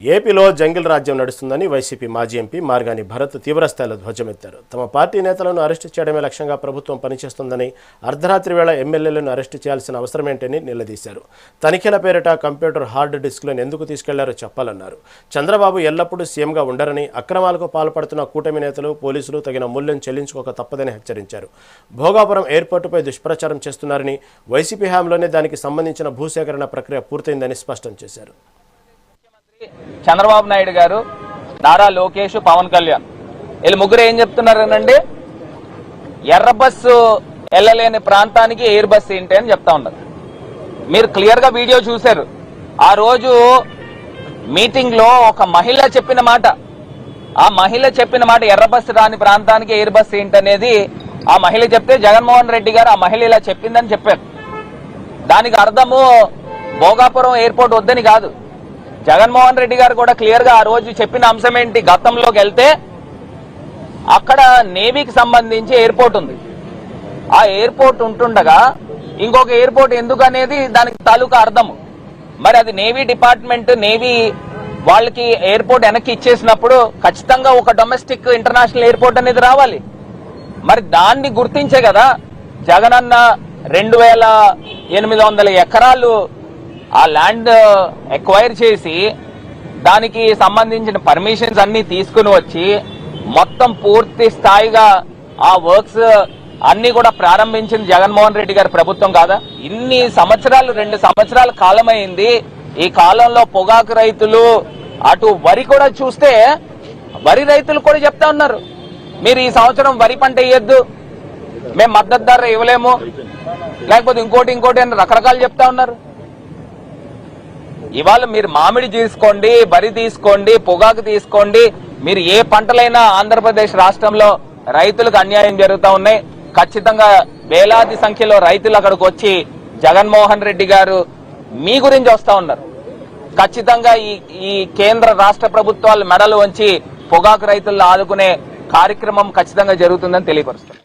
ఏపీలో జంగిల్ రాజ్యం నడుస్తుందని వైసీపీ మాజీ ఎంపీ మార్గాని భరత్ తీవ్రస్థాయిలో ధ్వజమెత్తారు. తమ పార్టీ నేతలను అరెస్టు చేయడమే లక్ష్యంగా ప్రభుత్వం పనిచేస్తోందని, అర్ధరాత్రి వేళ ఎమ్మెల్యేలను అరెస్టు చేయాల్సిన అవసరమేంటని నిలదీశారు. తనిఖీల పేరిట కంప్యూటర్ హార్డ్ డిస్క్లను ఎందుకు తీసుకెళ్లారో చెప్పాలన్నారు. చంద్రబాబు ఎల్లప్పుడూ సీఎంగా ఉండరని, అక్రమాలకు పాల్పడుతున్న కూటమి నేతలు, పోలీసులు తగిన మూల్యం చెల్లించుకోక తప్పదని హెచ్చరించారు. భోగాపురం ఎయిర్పోర్టుపై దుష్ప్రచారం చేస్తున్నారని, వైసీపీ హయాంలోనే దానికి సంబంధించిన భూసేకరణ ప్రక్రియ పూర్తయిందని స్పష్టం చేశారు. చంద్రబాబు నాయుడు గారు, నారా లోకేష్, పవన్ కళ్యాణ్ వీళ్ళు ముగ్గురు ఏం చెప్తున్నారనండి, ఎర్ర బస్సు వెళ్ళలేని ప్రాంతానికి ఎయిర్ బస్సు ఏంటి అని చెప్తా ఉన్నారు. మీరు క్లియర్ గా వీడియో చూశారు. ఆ రోజు మీటింగ్ లో ఒక మహిళ చెప్పిన మాట, ఎర్ర బస్సు రాని ప్రాంతానికి ఎయిర్ బస్సు ఏంటనేది ఆ మహిళ చెప్తే జగన్మోహన్ రెడ్డి గారు ఆ మహిళ ఇలా చెప్పిందని చెప్పారు. దానికి అర్థము భోగాపురం ఎయిర్పోర్ట్ వద్దని కాదు. జగన్మోహన్ రెడ్డి గారు కూడా క్లియర్ గా ఆ రోజు చెప్పిన అంశం ఏంటి, గతంలోకి వెళ్తే అక్కడ నేవీకి సంబంధించి ఎయిర్పోర్ట్ ఉంది. ఆ ఎయిర్పోర్ట్ ఉంటుండగా ఇంకొక ఎయిర్పోర్ట్ ఎందుకు అనేది దానికి తాలూకా అర్థము. మరి అది నేవీ డిపార్ట్మెంట్, నేవీ వాళ్ళకి ఎయిర్పోర్ట్ వెనక్కి ఇచ్చేసినప్పుడు ఖచ్చితంగా ఒక డొమెస్టిక్ ఇంటర్నేషనల్ ఎయిర్పోర్ట్ అనేది రావాలి. మరి దాన్ని గుర్తించే కదా జగనన్న 2800 ఎకరాలు ఆ ల్యాండ్ ఎక్వైర్ చేసి దానికి సంబంధించిన పర్మిషన్స్ అన్ని తీసుకుని వచ్చి మొత్తం పూర్తి స్థాయిగా ఆ వర్క్స్ అన్ని కూడా ప్రారంభించింది జగన్మోహన్ రెడ్డి గారి ప్రభుత్వం కాదా? ఇన్ని సంవత్సరాలు, 2 సంవత్సరాల కాలమైంది. ఈ కాలంలో పొగాకు రైతులు, అటు వరి కూడా చూస్తే వరి రైతులు కూడా చెప్తా ఉన్నారు, మీరు ఈ సంవత్సరం వరి పంట వేయొద్దు, మేము మద్దతు ధర ఇవ్వలేము, లేకపోతే ఇంకోటి అని రకరకాలు చెప్తా ఉన్నారు. ఇవాళ మీరు మామిడి తీసుకోండి, వరి తీసుకోండి, పొగాకు తీసుకోండి, మీరు ఏ పంటలైనా ఆంధ్రప్రదేశ్ రాష్ట్రంలో రైతులకు అన్యాయం జరుగుతూ ఉన్నాయి. ఖచ్చితంగా వేలాది సంఖ్యలో రైతులు అక్కడికి వచ్చి జగన్మోహన్ రెడ్డి గారు మీ గురించి వస్తా ఉన్నారు. ఖచ్చితంగా ఈ కేంద్ర రాష్ట్ర ప్రభుత్వాలు మెడలు వంచి పొగాకు రైతులను ఆదుకునే కార్యక్రమం ఖచ్చితంగా జరుగుతుందని తెలియపరుస్తారు.